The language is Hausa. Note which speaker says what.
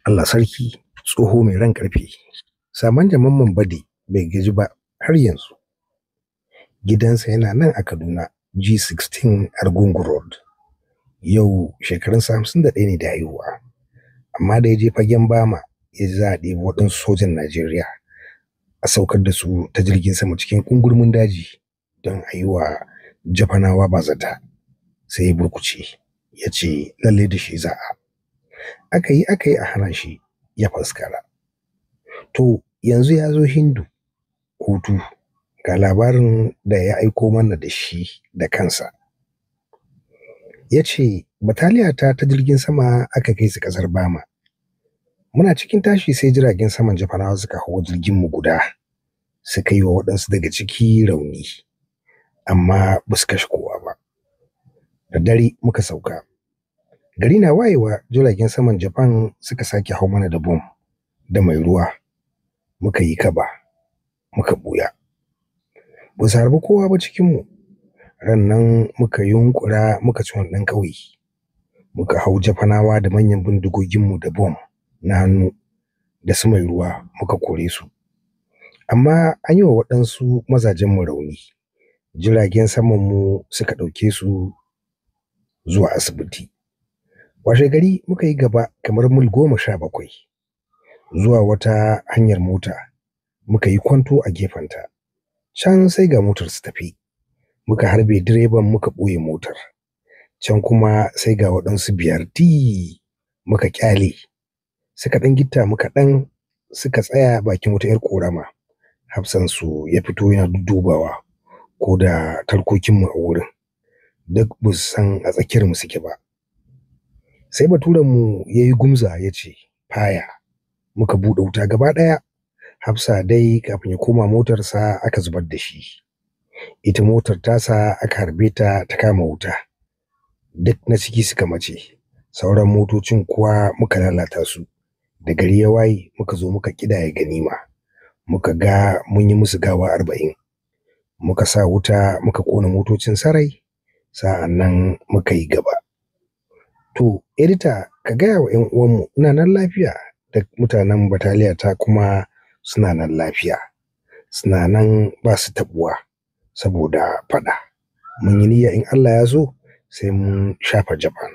Speaker 1: Allah sarki, tsoho mai ran ƙarfe. Samanja Mamman Bade bai gaji ba har yanzu. Gidansa yana nan a Kaduna, G16 Argungu Road. Yau shekarunsa 51 ne da haihuwa. Amma da ya je fagen Bama ya ji za a ɗebi waɗansu sojan Najeriya a saukar da su ta jirgin sama cikin ƙungurmin daji don a yi wa Japanawa bazata. Sai ya burkuce, ya ce lallai da shi za'a. Aka yi a hana shi ya faskara. To yanzu ya zo Hindu hutu, ga labarin da ya aiko mana da shi da kansa. Ya ce bataliya ta jirgin sama aka kai su ƙasar Bama. Muna cikin tashi sai jiragen saman Japanawa suka hau jirgin mu guda, suka yi wa waɗansu daga ciki rauni, amma ba su kashe kowa ba. Da dare muka sauka. Gari na wayewa jiragen saman Japan suka sake hau mana da bom da mai ruwa. Muka yi kaba, muka buya. Ba su harbi kowa ba cikinmu. Rannan muka yunkura muka ci wannan ƙauye. Muka hau Japanawa da manyan bindigoginmu da bom na hannu da su mai ruwa muka kore su. Amma an yi wa waɗansu mazajenmu rauni. Jiragen samanmu suka ɗauke su zuwa asibiti. Washe gari muka yi gaba kamar mil 17 zuwa wata hanyar mota, muka yi kwanto a gefenta. Can sai ga motar su tafi. Muka harbe direban muka ɓoye motar. Can kuma sai ga waɗansu biyar muka ƙyale. Suka ɗan gitta muka ɗan suka tsaya bakin wata 'yar ƙorama. Hafsansu ya fito yana dubawa ko da tarkokinmu a wurin. Duk ba su san a tsakiyarmu suke ba. Sai baturenmu ya yi gumza ya ce faya. Muka buɗe wuta gaba ɗaya. Hafsa dai kafin ya koma motarsa aka zubar da shi. Ita motar tasa aka harbe ta ta kama wuta. Duk na ciki suka mace. Sauran motocin kuwa muka lalata su. Da gari ya waye muka zo muka ƙidaya ganima. Muka ga mun yi musu gawa 40. Muka sa wuta muka ƙona motocin sarai. Sa'an nan muka yi gaba. To, edita ka gaya wa 'yan uwanmu ina nan lafiya da mutanen bataliya ta kuma suna nan lafiya. Suna nan ba su taɓuwa saboda faɗa. Mun yi niyya in Allah ya so sai mun shafa Japan.